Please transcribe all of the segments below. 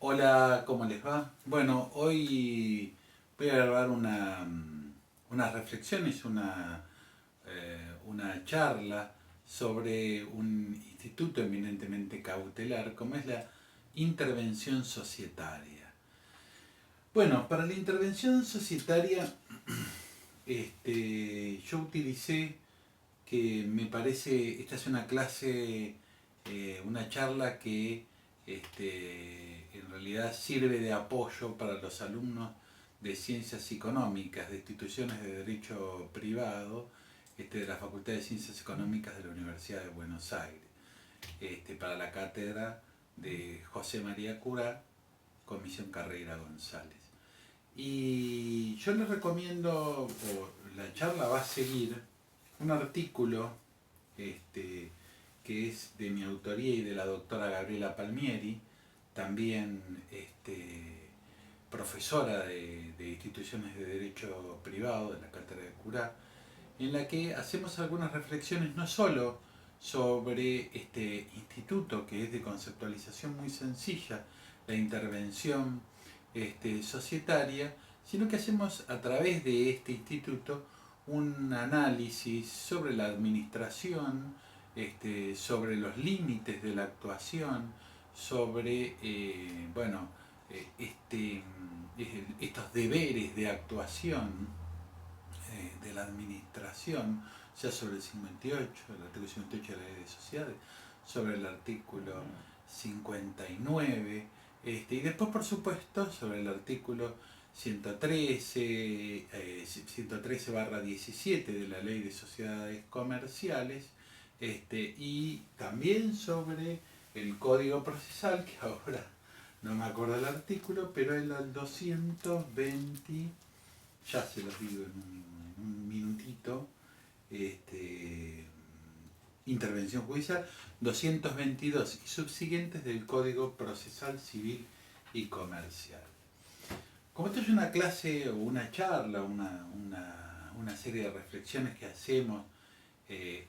Hola, ¿cómo les va? Bueno, hoy voy a grabar unas reflexiones, una charla sobre un instituto eminentemente cautelar como es la intervención societaria. Bueno, para la intervención societaria yo utilicé que me parece, esta es una clase, una charla que en realidad sirve de apoyo para los alumnos de ciencias económicas, de instituciones de derecho privado, de la Facultad de Ciencias Económicas de la Universidad de Buenos Aires, para la cátedra de José María Curá, Comisión Carrera González. Y yo les recomiendo, o la charla va a seguir un artículo este, que es de mi autoría y de la doctora Gabriela Palmieri, también profesora de instituciones de derecho privado de la Cátedra de Curá, en la que hacemos algunas reflexiones no solo sobre este instituto que es de conceptualización muy sencilla, la intervención societaria, sino que hacemos a través de este instituto un análisis sobre la administración, sobre los límites de la actuación, sobre estos deberes de actuación de la administración, ya sobre el 58, el artículo 58 de la Ley de Sociedades, sobre el artículo 59, y después, por supuesto, sobre el artículo 113, 113/17 de la Ley de Sociedades Comerciales, y también sobre el Código Procesal, que ahora no me acuerdo el artículo, pero es el 220, ya se los digo en un minutito, intervención judicial, 222 y subsiguientes del Código Procesal Civil y Comercial. Como esto es una clase o una charla, una serie de reflexiones que hacemos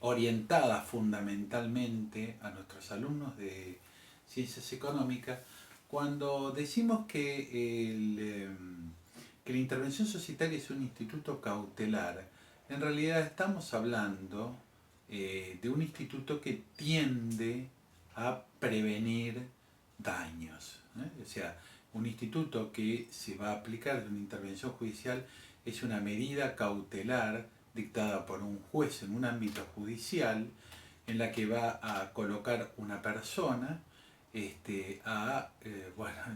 orientadas fundamentalmente a nuestros alumnos de ciencias económicas, cuando decimos que la intervención societaria es un instituto cautelar, en realidad estamos hablando de un instituto que tiende a prevenir daños. O sea, un instituto que se va a aplicar de una intervención judicial es una medida cautelar dictada por un juez en un ámbito judicial en la que va a colocar una persona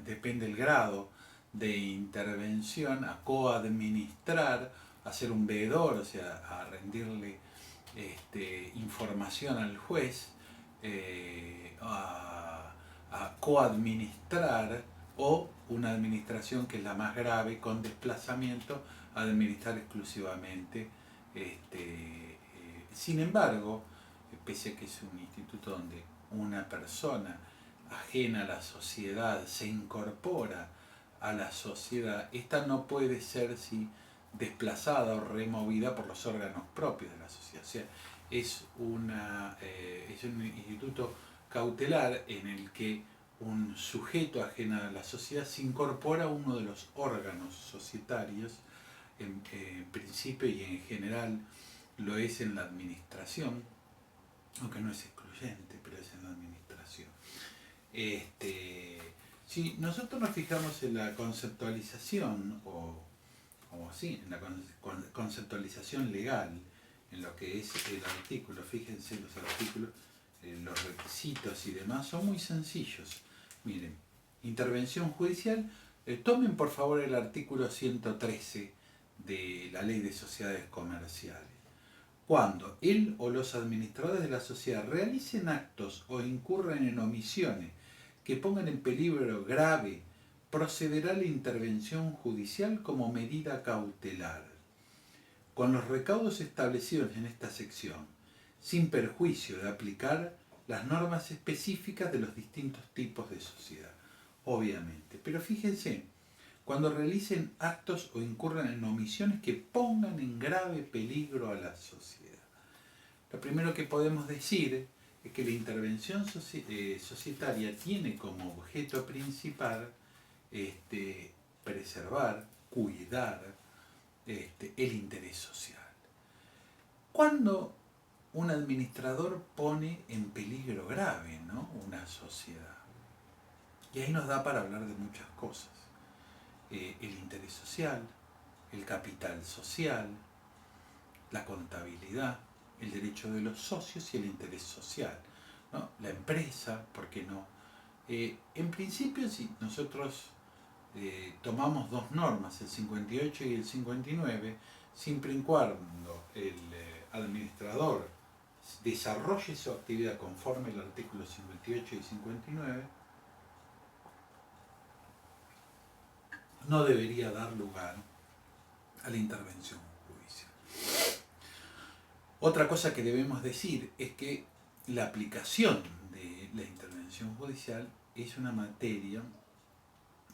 depende del grado de intervención, a coadministrar, a ser un veedor, o sea, a rendirle información al juez, a coadministrar, o una administración que es la más grave, con desplazamiento, a administrar exclusivamente. Sin embargo, pese a que es un instituto donde una persona ajena a la sociedad se incorpora a la sociedad, esta no puede ser desplazada o removida por los órganos propios de la sociedad. O sea, es un instituto cautelar en el que un sujeto ajeno a la sociedad se incorpora a uno de los órganos societarios, en principio y en general lo es en la administración, aunque no es excluyente, pero es en la administración. Si nosotros nos fijamos en la conceptualización, en la conceptualización legal, en lo que es el artículo, fíjense los artículos, los requisitos y demás, son muy sencillos. Miren, intervención judicial, tomen por favor el artículo 113 de la Ley de Sociedades Comerciales. Cuando él o los administradores de la sociedad realicen actos o incurran en omisiones que pongan en peligro grave, procederá la intervención judicial como medida cautelar, con los recaudos establecidos en esta sección, sin perjuicio de aplicar las normas específicas de los distintos tipos de sociedad, obviamente. Pero fíjense, cuando realicen actos o incurran en omisiones que pongan en grave peligro a la sociedad. Lo primero que podemos decir es que la intervención societaria tiene como objeto principal preservar, cuidar el interés social. Cuando un administrador pone en peligro grave, ¿no?, una sociedad. Y ahí nos da para hablar de muchas cosas. El interés social, el capital social, la contabilidad, el derecho de los socios y el interés social, ¿no? La empresa, ¿por qué no? En principio, si nosotros tomamos dos normas, el 58 y el 59, siempre y cuando el administrador desarrolle su actividad conforme al artículo 58 y 59, no debería dar lugar a la intervención judicial. Otra cosa que debemos decir es que la aplicación de la intervención judicial es una materia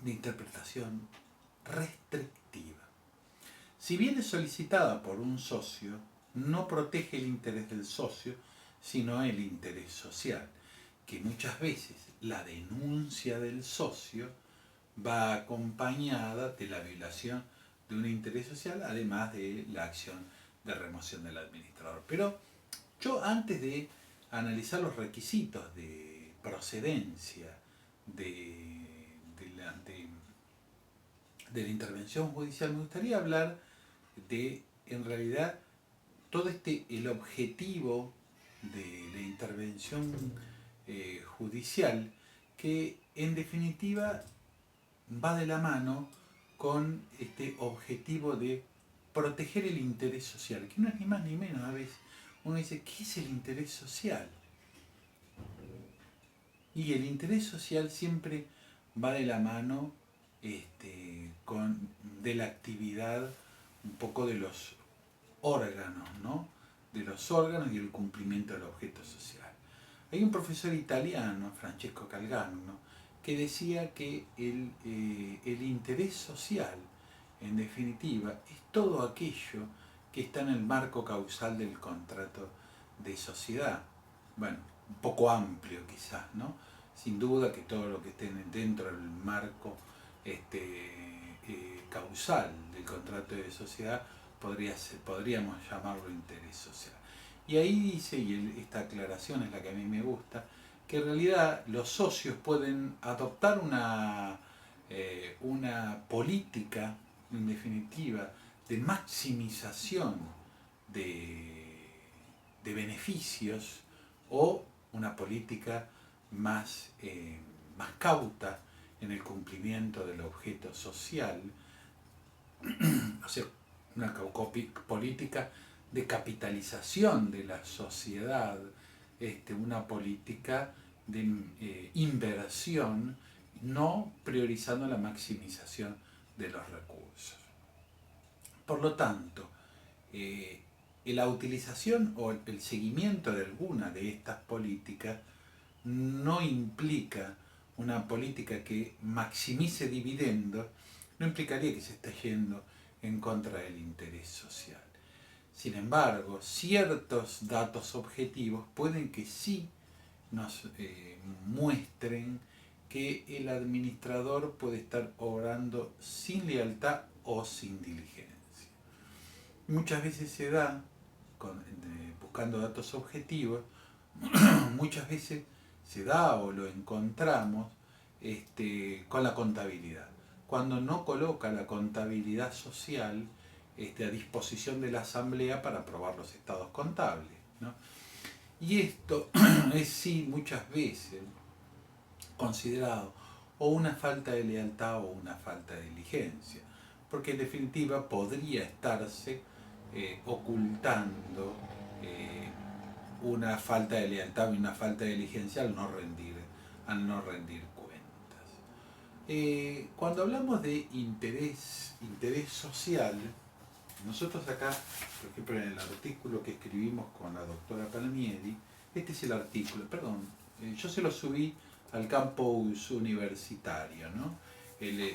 de interpretación restrictiva. Si bien es solicitada por un socio, no protege el interés del socio, sino el interés social, que muchas veces la denuncia del socio va acompañada de la violación de un interés social, además de la acción de remoción del administrador. Pero yo, antes de analizar los requisitos de procedencia de la intervención judicial, me gustaría hablar de, en realidad, todo el objetivo de la intervención judicial, que en definitiva va de la mano con este objetivo de proteger el interés social, que no es ni más ni menos. A veces uno dice, ¿qué es el interés social? Y el interés social siempre va de la mano de la actividad un poco de los órganos, ¿no? De los órganos y el cumplimiento del objeto social. Hay un profesor italiano, Francesco Calgano, que decía que el interés social, en definitiva, es todo aquello que está en el marco causal del contrato de sociedad. Bueno, un poco amplio quizás, ¿no? Sin duda que todo lo que esté dentro del marco causal del contrato de sociedad podríamos llamarlo interés social. Y ahí dice, y esta aclaración es la que a mí me gusta, que en realidad los socios pueden adoptar una política, en definitiva, de maximización de beneficios, o una política más cauta en el cumplimiento del objeto social, o sea, una política de capitalización de la sociedad, una política de inversión, no priorizando la maximización de los recursos. Por lo tanto, la utilización o el seguimiento de alguna de estas políticas no implica una política que maximice dividendos, no implicaría que se esté yendo en contra del interés social. Sin embargo, ciertos datos objetivos pueden que sí nos muestren que el administrador puede estar obrando sin lealtad o sin diligencia. Muchas veces se da, buscando datos objetivos, muchas veces se da o lo encontramos con la contabilidad. Cuando no coloca la contabilidad social a disposición de la Asamblea para aprobar los estados contables, ¿no? Y esto es sí muchas veces considerado o una falta de lealtad o una falta de diligencia, porque en definitiva podría estarse ocultando una falta de lealtad y una falta de diligencia al no rendir cuentas. Cuando hablamos de interés social, nosotros acá, por ejemplo, en el artículo que escribimos con la doctora Palmieri, este es el artículo, yo se lo subí al campus universitario, ¿no? El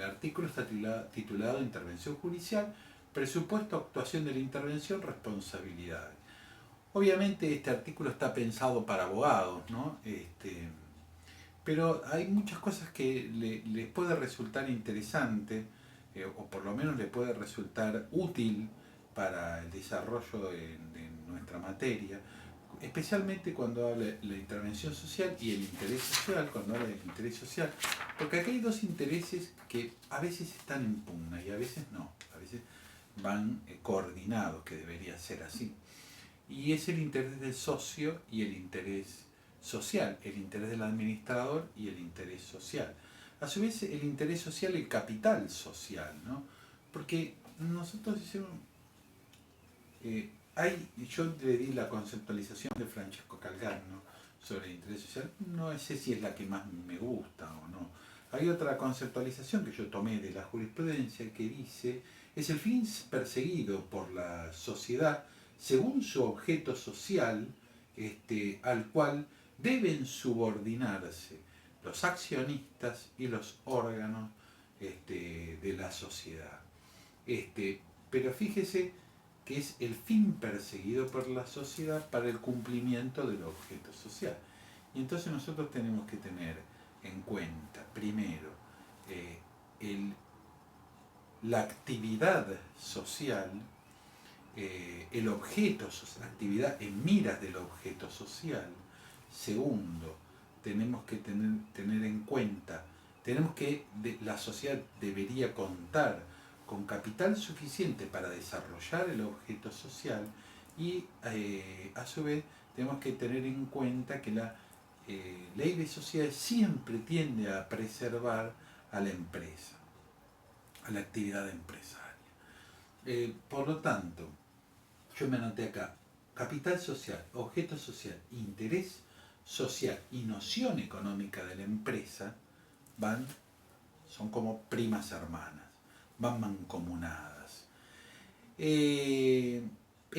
artículo está titulado Intervención Judicial, Presupuesto, Actuación de la Intervención, Responsabilidades. Obviamente este artículo está pensado para abogados, ¿no? Pero hay muchas cosas que les puede resultar interesante, o por lo menos les puede resultar útil para el desarrollo de nuestra materia, especialmente cuando habla de la intervención social y el interés social, cuando habla del interés social, porque aquí hay dos intereses que a veces están en pugna y a veces no, a veces van coordinados, que debería ser así. Y es el interés del socio y el interés social, el interés del administrador y el interés social. A su vez, el interés social, el capital social, ¿no? Porque nosotros hicimos, yo le di la conceptualización de Francesco Calgano sobre el interés social, no sé si es la que más me gusta o no. Hay otra conceptualización que yo tomé de la jurisprudencia que dice, es el fin perseguido por la sociedad según su objeto social, al cual deben subordinarse los accionistas y los órganos de la sociedad. Pero fíjese que es el fin perseguido por la sociedad para el cumplimiento del objeto social. Y entonces nosotros tenemos que tener en cuenta, primero, la actividad social, el objeto social, la actividad en miras del objeto social. Segundo, tenemos que tener en cuenta, la sociedad debería contar con capital suficiente para desarrollar el objeto social y a su vez tenemos que tener en cuenta que la ley de sociedades siempre tiende a preservar a la empresa, a la actividad empresaria. Por lo tanto, yo me anoté acá, capital social, objeto social, interés social y noción económica de la empresa son como primas hermanas, van mancomunadas. ¿Es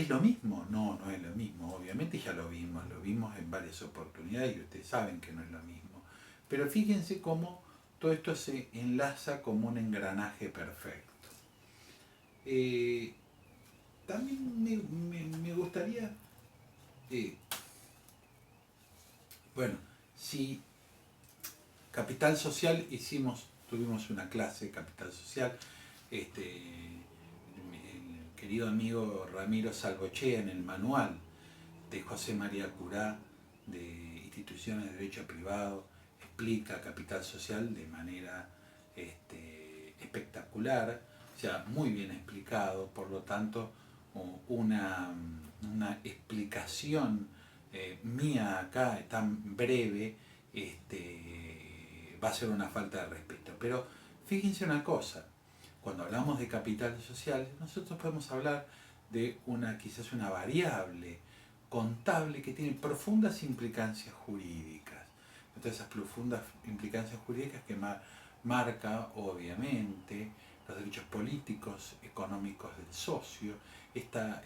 lo mismo? No, no es lo mismo, obviamente ya lo vimos en varias oportunidades y ustedes saben que no es lo mismo. Pero fíjense cómo todo esto se enlaza como un engranaje perfecto. También me gustaría, bueno, si capital social tuvimos una clase de capital social, el querido amigo Ramiro Salvochea en el manual de José María Curá de Instituciones de Derecho Privado explica capital social de manera espectacular, o sea, muy bien explicado, por lo tanto una explicación mía acá tan breve va a ser una falta de respeto. Pero fíjense una cosa, cuando hablamos de capital social, nosotros podemos hablar de quizás una variable contable que tiene profundas implicancias jurídicas. Entonces esas profundas implicancias jurídicas que marca obviamente los derechos políticos, económicos del socio, esta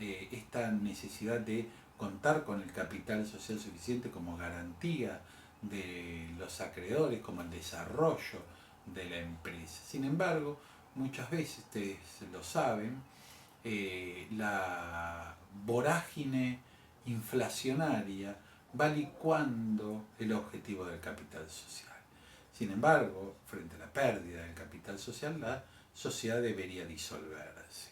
necesidad de contar con el capital social suficiente como garantía de los acreedores, como el desarrollo de la empresa. Sin embargo, muchas veces, ustedes lo saben, la vorágine inflacionaria va licuando el objetivo del capital social. Sin embargo, frente a la pérdida del capital social, la sociedad debería disolverse.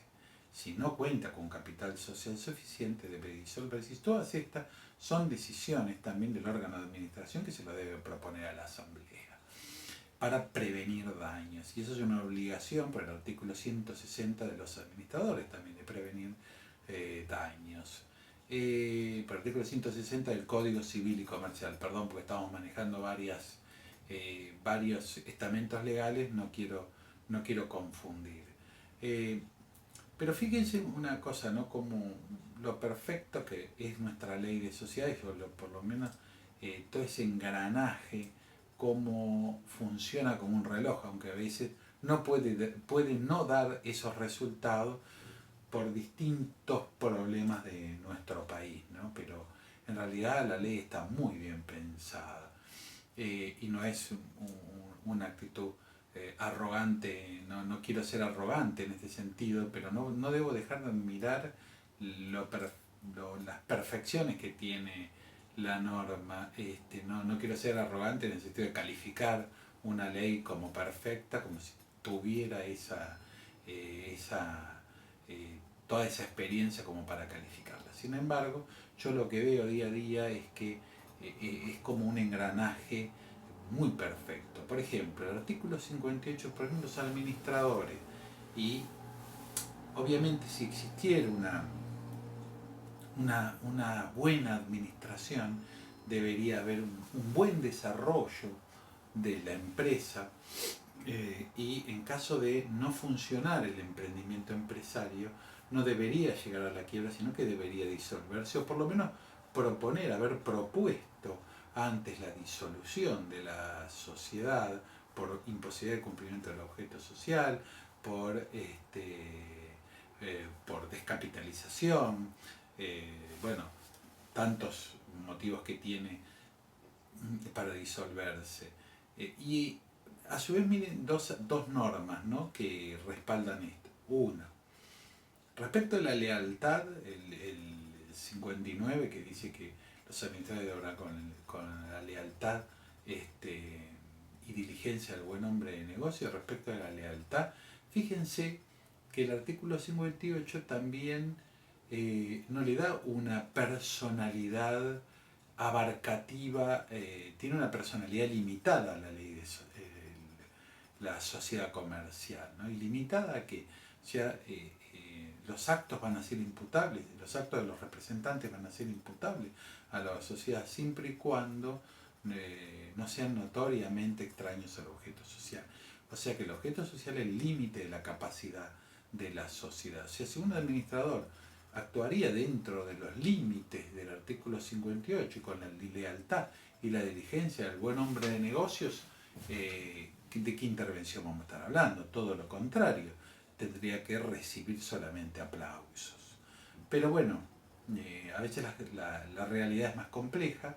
Si no cuenta con capital social suficiente, debe disolverse. Y todas estas son decisiones también del órgano de administración que se lo debe proponer a la Asamblea para prevenir daños. Y eso es una obligación por el artículo 160 de los administradores también, de prevenir daños. Por el artículo 160 del Código Civil y Comercial, perdón, porque estamos manejando varios estamentos legales, no quiero confundir. Pero fíjense una cosa, ¿no? Como lo perfecto que es nuestra ley de sociedades, o por lo menos todo ese engranaje, cómo funciona como un reloj, aunque a veces no puede no dar esos resultados por distintos problemas de nuestro país, ¿no? Pero en realidad la ley está muy bien pensada y no es una actitud arrogante, no quiero ser arrogante en este sentido, pero no debo dejar de admirar las perfecciones que tiene la norma. No quiero ser arrogante en el sentido de calificar una ley como perfecta, como si tuviera toda esa experiencia como para calificarla. Sin embargo, yo lo que veo día a día es que es como un engranaje muy perfecto. Por ejemplo, el artículo 58 prohíbe los administradores, y obviamente si existiera una buena administración, debería haber un buen desarrollo de la empresa, y en caso de no funcionar el emprendimiento empresario, no debería llegar a la quiebra, sino que debería disolverse, o por lo menos haber propuesto antes la disolución de la sociedad por imposibilidad de cumplimiento del objeto social, por descapitalización, bueno, tantos motivos que tiene para disolverse. Y a su vez miren dos normas, ¿no?, que respaldan esto. Una, respecto a la lealtad, el 59, que dice que los administradores deberán con la lealtad y diligencia del buen hombre de negocio. Respecto a la lealtad, fíjense que el artículo 58 también no le da una personalidad abarcativa, tiene una personalidad limitada a la ley de la sociedad comercial, ¿no? Y limitada a que los actos van a ser imputables, los actos de los representantes van a ser imputables a la sociedad, siempre y cuando no sean notoriamente extraños al objeto social. O sea que el objeto social es el límite de la capacidad de la sociedad. O sea, si un administrador actuaría dentro de los límites del artículo 58 y con la lealtad y la diligencia del buen hombre de negocios, ¿de qué intervención vamos a estar hablando? Todo lo contrario, tendría que recibir solamente aplausos. Pero bueno, a veces la realidad es más compleja,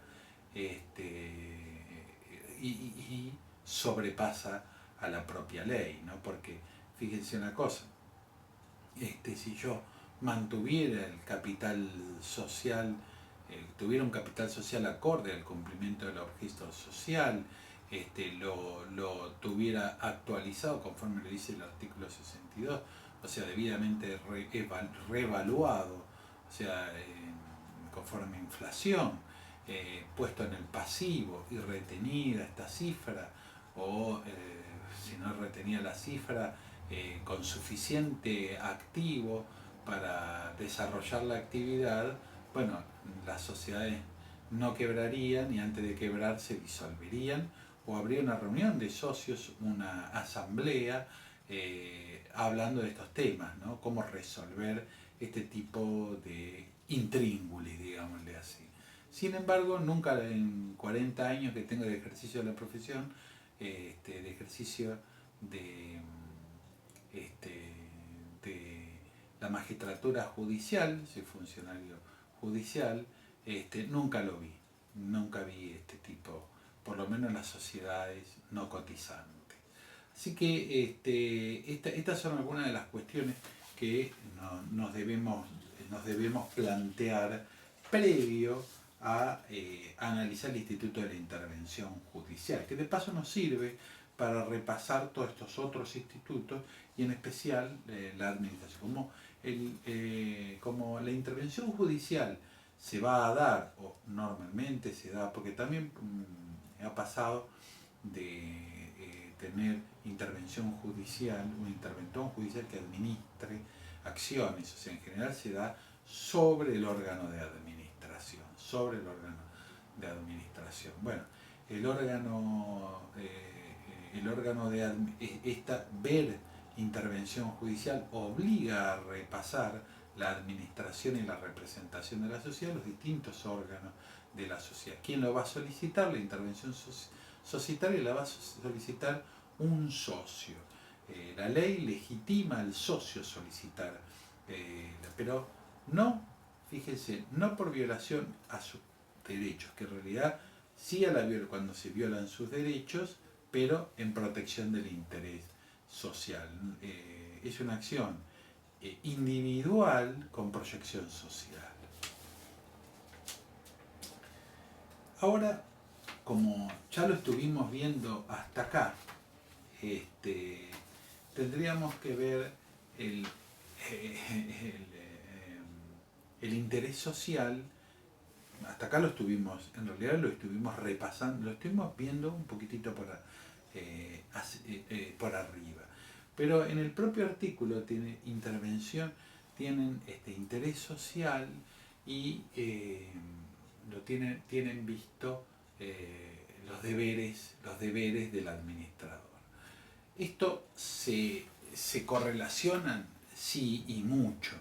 y sobrepasa a la propia ley, ¿no? Porque fíjense una cosa, si yo mantuviera el capital social, tuviera un capital social acorde al cumplimiento del objeto social, lo tuviera actualizado conforme lo dice el artículo 62, o sea, debidamente reevaluado, o sea, conforme inflación, puesto en el pasivo y retenida esta cifra, o si no retenía la cifra, con suficiente activo para desarrollar la actividad, bueno, las sociedades no quebrarían y antes de quebrar se disolverían, o habría una reunión de socios, una asamblea, hablando de estos temas, ¿no? Cómo resolver este tipo de intríngulis, digámosle así. Sin embargo, nunca en 40 años que tengo de ejercicio de la profesión, de ejercicio de la magistratura judicial, soy funcionario judicial, nunca lo vi, nunca vi este tipo, por lo menos en las sociedades no cotizantes. Así que estas son algunas de las cuestiones que nos debemos plantear previo a analizar el Instituto de la Intervención Judicial, que de paso nos sirve para repasar todos estos otros institutos y en especial la administración. Como la intervención judicial se va a dar, o normalmente se da, porque también ha pasado de tener intervención judicial, un interventor judicial que administre acciones, o sea, en general se da sobre el órgano de administración, Bueno, el órgano ver intervención judicial obliga a repasar la administración y la representación de la sociedad, los distintos órganos de la sociedad. ¿Quién lo va a solicitar? La intervención societaria la va a solicitar un socio. La ley legitima al socio solicitar, pero no, fíjense, no por violación a sus derechos, que en realidad sí cuando se violan sus derechos, pero en protección del interés social. Es una acción individual con proyección social. Ahora, como ya lo estuvimos viendo hasta acá, tendríamos que ver el, el interés social. Hasta acá lo estuvimos, en realidad lo estuvimos repasando, lo estuvimos viendo un poquitito por arriba. Pero en el propio artículo tiene intervención, tienen interés social y tienen visto los deberes del administrador. Esto se correlacionan, sí, y mucho,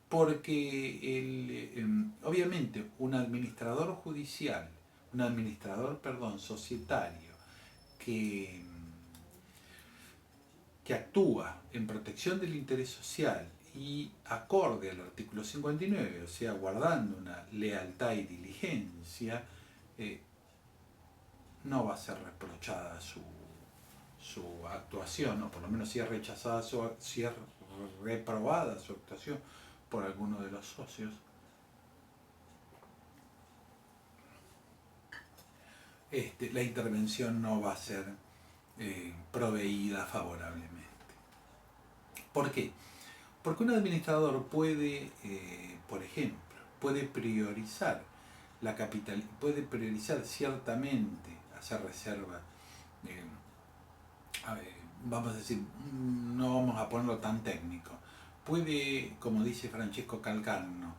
porque obviamente un administrador judicial, un administrador, perdón, societario, que, que actúa en protección del interés social y acorde al artículo 59, o sea, guardando una lealtad y diligencia, no va a ser reprochada su actuación, o por lo menos si es rechazada, si es reprobada su actuación por alguno de los socios, la intervención no va a ser proveída favorablemente. ¿Por qué? Porque un administrador puede, por ejemplo, puede priorizar la capital, puede priorizar ciertamente, hacer reserva, vamos a decir, no vamos a ponerlo tan técnico, puede, como dice Francesco Calcagno,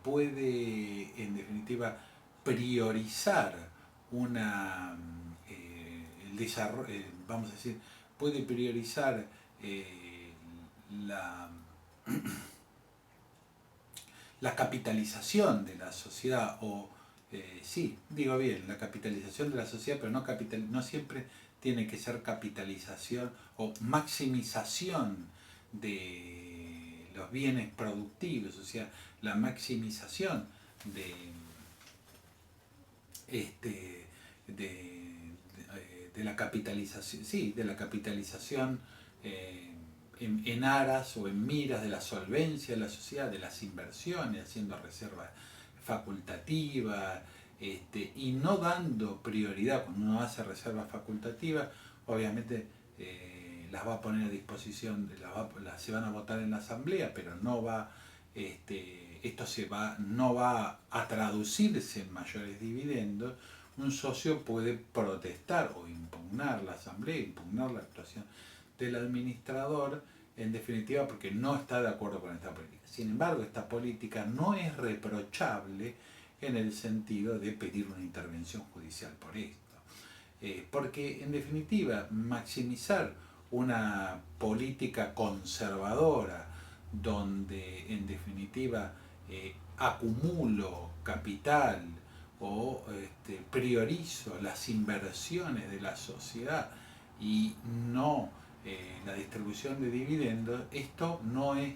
puede en definitiva priorizar el desarrollo, vamos a decir, puede priorizar la, la capitalización de la sociedad, o sí, digo bien, la capitalización de la sociedad, pero no siempre tiene que ser capitalización o maximización de los bienes productivos, o sea, la maximización de la capitalización, sí, de la capitalización en aras o en miras de la solvencia de la sociedad, de las inversiones, haciendo reservas facultativas, y no dando prioridad. Cuando uno hace reservas facultativas, obviamente las va a poner a disposición, se van a votar en la asamblea, pero no va, esto no va a traducirse en mayores dividendos. Un socio puede protestar o impugnar la asamblea, impugnar la actuación del administrador, en definitiva porque no está de acuerdo con esta política. Sin embargo, esta política no es reprochable en el sentido de pedir una intervención judicial por esto. Porque en definitiva, maximizar una política conservadora donde en definitiva acumulo capital o priorizo las inversiones de la sociedad y no la distribución de dividendos, esto no es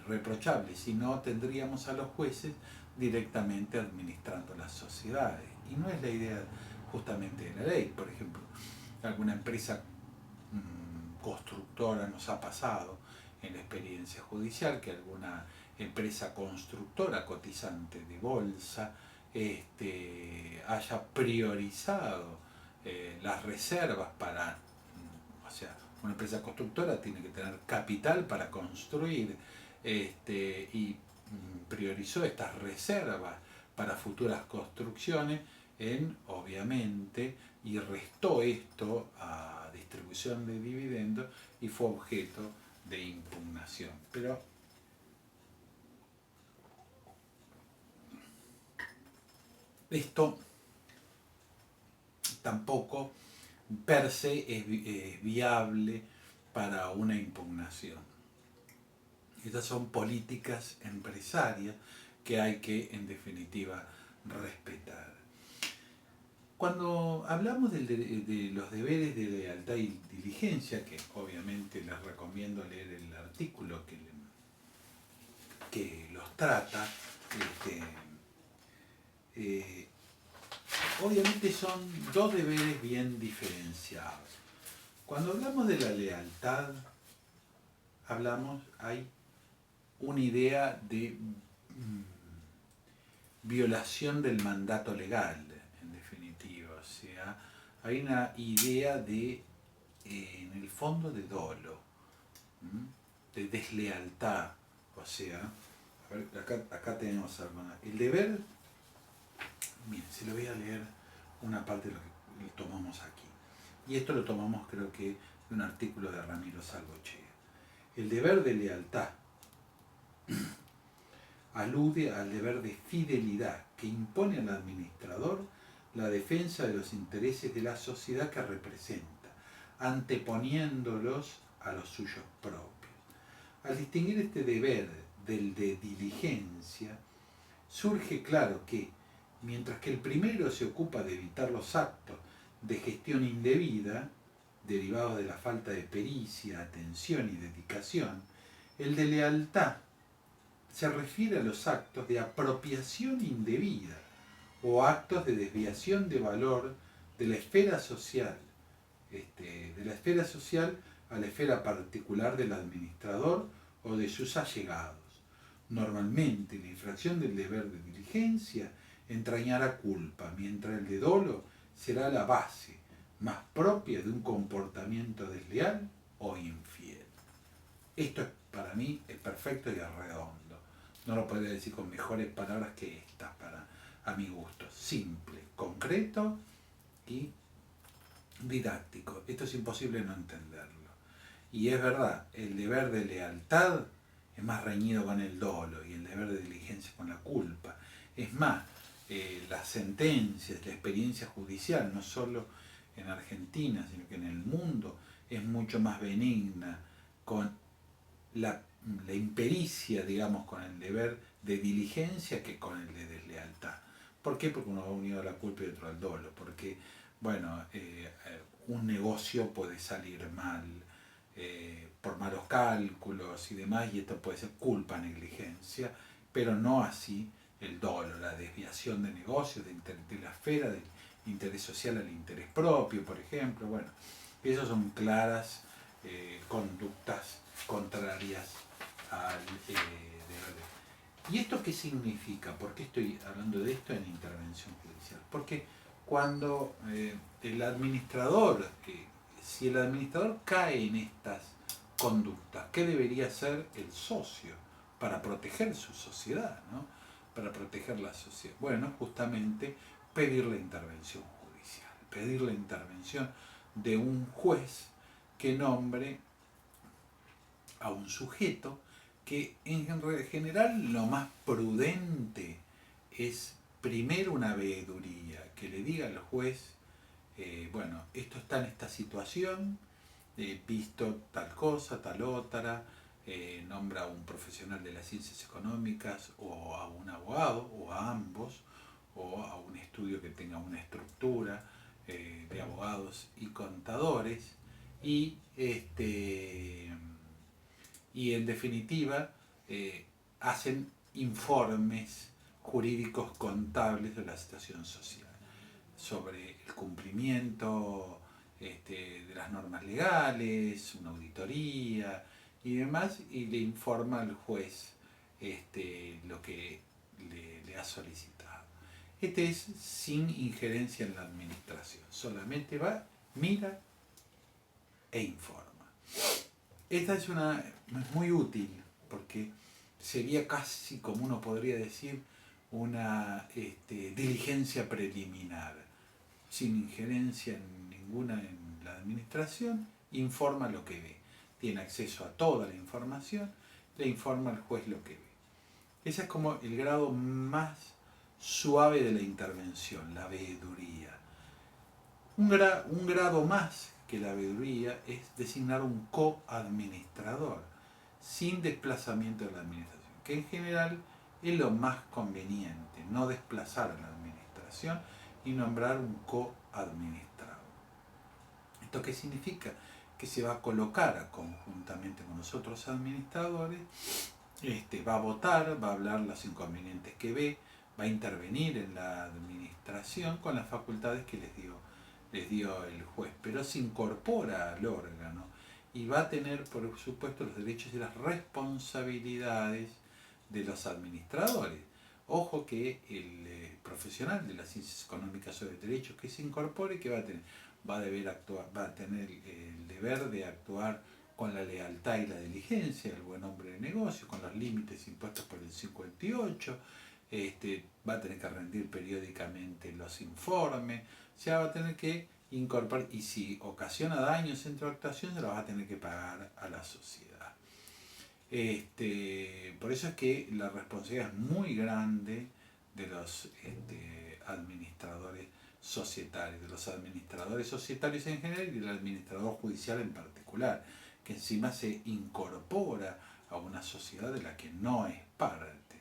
reprochable, sino tendríamos a los jueces directamente administrando las sociedades. Y no es la idea justamente de la ley. Por ejemplo, alguna empresa constructora, nos ha pasado en la experiencia judicial que alguna empresa constructora cotizante de bolsa haya priorizado las reservas para, o sea, una empresa constructora tiene que tener capital para construir, y priorizó estas reservas para futuras construcciones obviamente, y restó esto a distribución de dividendos y fue objeto de impugnación. Pero esto tampoco per se es viable para una impugnación. Estas son políticas empresarias que hay que, en definitiva, respetar. Cuando hablamos de los deberes de lealtad y diligencia, que obviamente les recomiendo leer el artículo que los trata, obviamente son dos deberes bien diferenciados. Cuando hablamos de la lealtad, hay una idea violación del mandato legal, en definitiva. O sea, hay una idea de, en el fondo, de dolo, de deslealtad. O sea, a ver, acá tenemos alguna. El deber, miren, se lo voy a leer una parte de lo que tomamos aquí. Y esto lo tomamos, creo que, de un artículo de Ramiro Salvochea. El deber de lealtad alude al deber de fidelidad que impone al administrador la defensa de los intereses de la sociedad que representa, anteponiéndolos a los suyos propios. Al distinguir este deber del de diligencia, surge claro que, mientras que el primero se ocupa de evitar los actos de gestión indebida, derivados de la falta de pericia, atención y dedicación, el de lealtad se refiere a los actos de apropiación indebida o actos de desviación de valor de la esfera social, a la esfera particular del administrador o de sus allegados. Normalmente, la infracción del deber de diligencia entrañará culpa, mientras el de dolo será la base más propia de un comportamiento desleal o infiel. Esto para mí es perfecto y es redondo. No lo podría decir con mejores palabras que estas, a mi gusto. Simple, concreto y didáctico. Esto es imposible no entenderlo. Y es verdad, el deber de lealtad es más reñido con el dolo y el deber de diligencia con la culpa. Es más, las sentencias, la experiencia judicial, no solo en Argentina, sino que en el mundo, es mucho más benigna con la impericia, digamos, con el deber de diligencia que con el de deslealtad. ¿Por qué? Porque uno va unido a la culpa y otro al dolo. Porque, bueno, un negocio puede salir mal por malos cálculos y demás, y esto puede ser culpa, negligencia, pero no así el dolo, la desviación de negocios, de la esfera del interés social al interés propio, por ejemplo. Bueno, esas son claras conductas contrarias al deber. ¿Y esto qué significa? ¿Por qué estoy hablando de esto en intervención judicial? Porque cuando el administrador, si el administrador cae en estas conductas, ¿qué debería hacer el socio para proteger su sociedad, ¿no? Para proteger la sociedad? Bueno, justamente pedir la intervención judicial, pedir la intervención de un juez que nombre a un sujeto que en general lo más prudente es primero una veeduría, que le diga al juez, bueno, esto está en esta situación, visto tal cosa, tal otra, nombra a un profesional de las ciencias económicas o a un abogado o a ambos, o a un estudio que tenga una estructura de abogados y contadores, y en definitiva hacen informes jurídicos contables de la situación social sobre el cumplimiento de las normas legales, una auditoría y demás, y le informa al juez lo que le ha solicitado. Este es sin injerencia en la administración, solamente va, mira e informa. Esta es muy útil porque sería casi, como uno podría decir, una diligencia preliminar, sin injerencia ninguna en la administración, informa lo que ve. Tiene acceso a toda la información, le informa al juez lo que ve. Ese es como el grado más suave de la intervención, la veeduría. Un grado más que la veeduría es designar un coadministrador, sin desplazamiento de la administración, que en general es lo más conveniente, no desplazar a la administración y nombrar un coadministrador. ¿Esto qué significa? Que se va a colocar conjuntamente con los otros administradores, va a votar, va a hablar los inconvenientes que ve, va a intervenir en la administración con las facultades que les dio el juez, pero se incorpora al órgano y va a tener, por supuesto, los derechos y las responsabilidades de los administradores. Ojo que el profesional de las ciencias económicas o de derechos que se incorpore, que va a deber actuar, va a tener el deber de actuar con la lealtad y la diligencia, el buen hombre de negocio, con los límites impuestos por el 58, va a tener que rendir periódicamente los informes, o sea, va a tener que incorporar, y si ocasiona daños en tu actuación, se los va a tener que pagar a la sociedad. Por eso es que la responsabilidad es muy grande de los administradores societarios, de los administradores societarios en general y del administrador judicial en particular, que encima se incorpora a una sociedad de la que no es parte,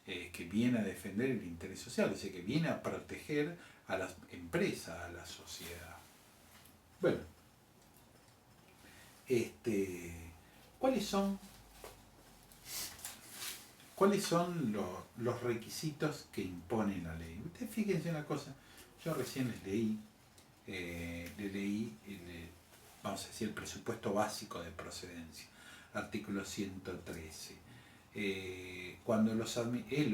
que viene a defender el interés social, o sea, que viene a proteger a las empresas, a la sociedad. Bueno, ¿cuáles son ¿cuáles son los requisitos que impone la ley? Ustedes fíjense una cosa, yo recién les leí, vamos a decir, el presupuesto básico de procedencia, artículo 113. Cuando él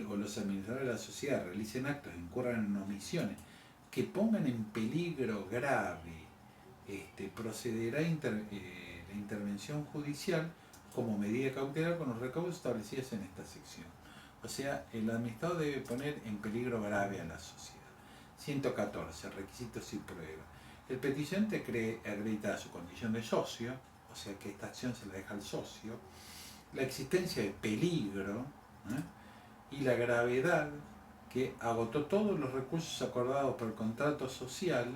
o los administradores de la sociedad realicen actos e incurran en omisiones que pongan en peligro grave, procederá la intervención judicial como medida cautelar con los recaudos establecidos en esta sección. O sea, el administrador debe poner en peligro grave a la sociedad. 114. Requisitos y pruebas. El peticionante acredita su condición de socio, o sea que esta acción se la deja al socio, la existencia de peligro y la gravedad que agotó todos los recursos acordados por el contrato social,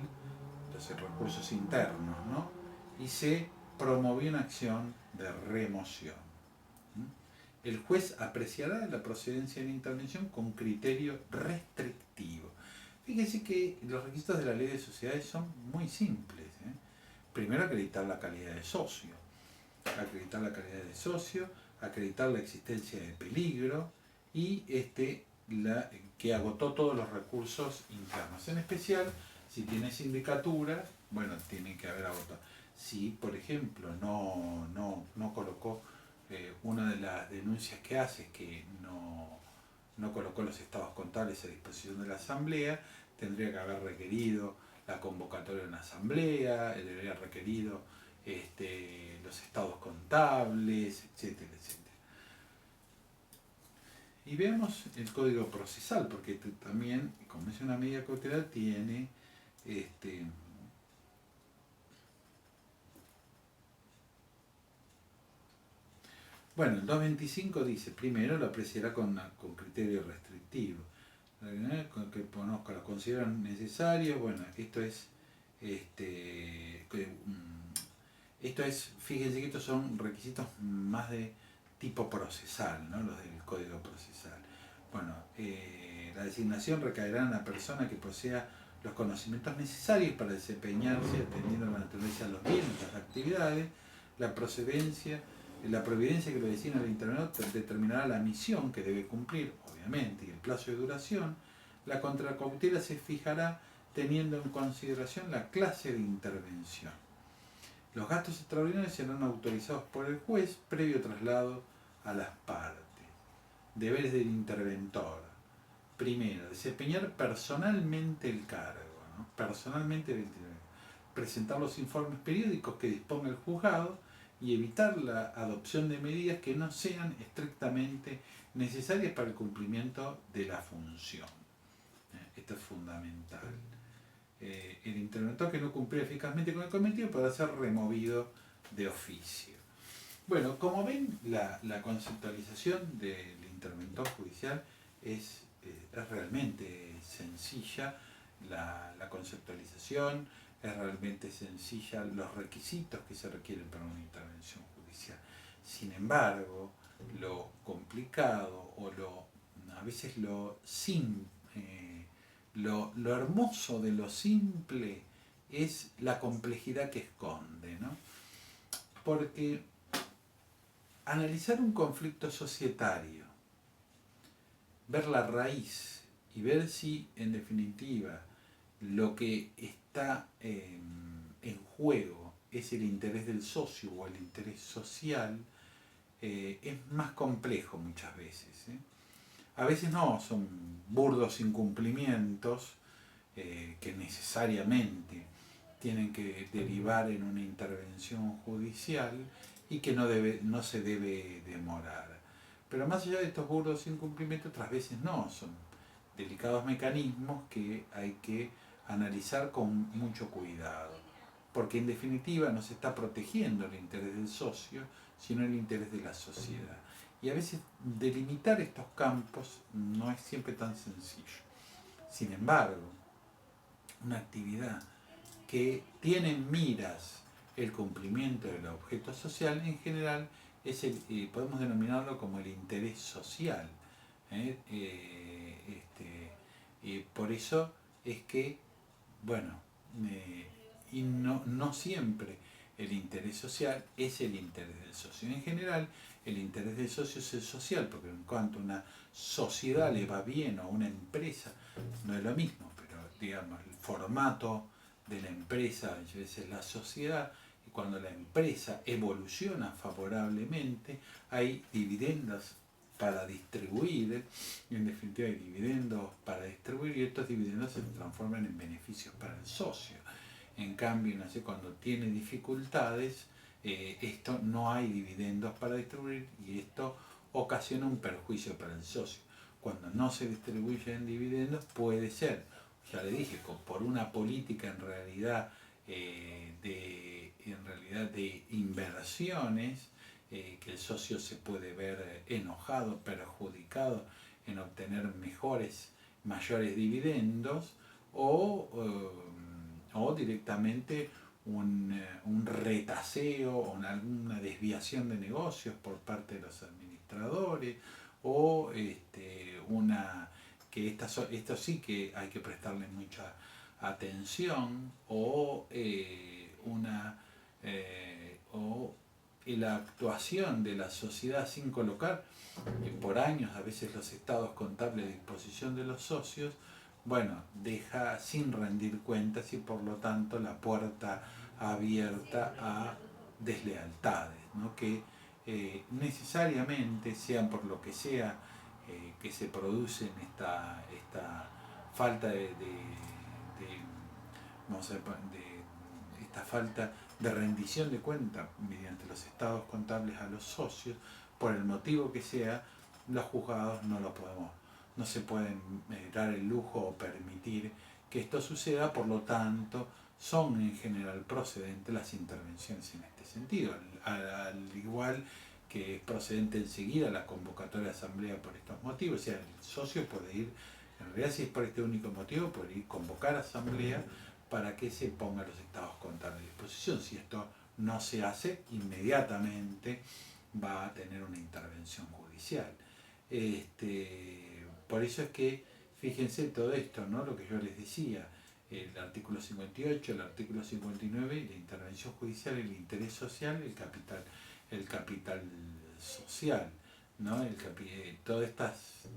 los recursos internos, ¿no? Y se promovió una acción de remoción. El juez apreciará la procedencia de la intervención con criterio restrictivo. Fíjense que los requisitos de la ley de sociedades son muy simples. Primero, acreditar la calidad de socio. Acreditar la existencia de peligro y que agotó todos los recursos internos. En especial, si tiene sindicatura, bueno, tiene que haber agotado. Si, por ejemplo, no colocó, una de las denuncias que hace es que no colocó los estados contables a disposición de la Asamblea, tendría que haber requerido la convocatoria de una Asamblea, debería haber requerido los estados contables, etcétera, etcétera. Y veamos el código procesal, porque también, como es una medida cautelar, tiene bueno, el 225 dice, primero lo apreciará con criterio restrictivo, que conozca, lo consideran necesarios. Bueno, fíjense que estos son requisitos más de tipo procesal, ¿no? Los del código procesal. Bueno, la designación recaerá en la persona que posea los conocimientos necesarios para desempeñarse, atendiendo a la naturaleza de los bienes, las actividades, la providencia que lo designa el interventor determinará la misión que debe cumplir, obviamente, y el plazo de duración. La contracautela se fijará teniendo en consideración la clase de intervención. Los gastos extraordinarios serán autorizados por el juez previo traslado a las partes. Deberes del interventor. Primero, desempeñar personalmente el cargo, ¿no? Personalmente el interventor. Presentar los informes periódicos que disponga el juzgado y evitar la adopción de medidas que no sean estrictamente necesarias para el cumplimiento de la función. Esto es fundamental. El interventor que no cumpliera eficazmente con el cometido podrá ser removido de oficio. Bueno, como ven, la conceptualización del interventor judicial es realmente sencilla, la conceptualización es realmente sencilla, los requisitos que se requieren para una intervención judicial. Sin embargo, lo complicado o a veces lo hermoso de lo simple es la complejidad que esconde, ¿no? Porque analizar un conflicto societario, ver la raíz y ver si, en definitiva, lo que está en juego es el interés del socio o el interés social, es más complejo muchas veces. A veces no, son burdos incumplimientos que necesariamente tienen que derivar en una intervención judicial y que no se debe demorar. Pero más allá de estos burdos incumplimientos, otras veces no, son delicados mecanismos que hay que analizar con mucho cuidado, porque en definitiva no se está protegiendo el interés del socio, sino el interés de la sociedad. Y a veces delimitar estos campos no es siempre tan sencillo. Sin embargo, una actividad que tiene en miras el cumplimiento del objeto social, en general podemos denominarlo como el interés social. ¿eh? Por eso es que, bueno, y no siempre el interés social es el interés del socio. En general, el interés del socio es el social, porque en cuanto a una sociedad le va bien o a una empresa, no es lo mismo, pero digamos, el formato de la empresa a veces es la sociedad, y cuando la empresa evoluciona favorablemente, hay dividendos para distribuir, y en definitiva hay dividendos para distribuir, y estos dividendos se transforman en beneficios para el socio. En cambio, no sé, cuando tiene dificultades, esto no hay dividendos para distribuir y esto ocasiona un perjuicio para el socio. Cuando no se distribuyen dividendos puede ser, ya le dije, por una política en realidad de inversiones, que el socio se puede ver enojado, perjudicado en obtener mayores dividendos, o directamente un retaseo o una desviación de negocios por parte de los administradores, o esto sí que hay que prestarle mucha atención, o la actuación de la sociedad sin colocar por años a veces los estados contables a disposición de los socios, bueno, deja sin rendir cuentas y por lo tanto la puerta abierta a deslealtades, ¿no? Que necesariamente, sean por lo que sea que se produce en esta falta vamos a esta falta de rendición de cuentas mediante los estados contables a los socios, por el motivo que sea, los juzgados no se pueden dar el lujo o permitir que esto suceda, por lo tanto, son en general procedentes las intervenciones en este sentido, al igual que es procedente enseguida la convocatoria de asamblea por estos motivos. O sea, el socio puede ir, en realidad si es por este único motivo, puede ir convocar asamblea para que se pongan los estados contables a disposición. Si esto no se hace, inmediatamente va a tener una intervención judicial. Por eso es que, fíjense todo esto, ¿no? Lo que yo les decía, el artículo 58, el artículo 59, la intervención judicial, el interés social, el capital social, ¿no? Todas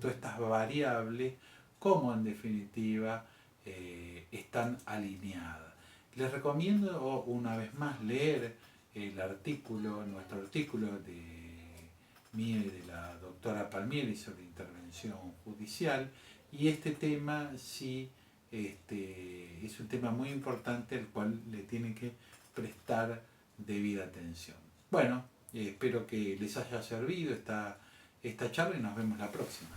estas variables, como en definitiva están alineadas. Les recomiendo una vez más leer nuestro artículo mío y de la doctora Palmieri sobre intervención judicial, y este tema sí es un tema muy importante al cual le tienen que prestar debida atención. Bueno, espero que les haya servido esta charla y nos vemos la próxima.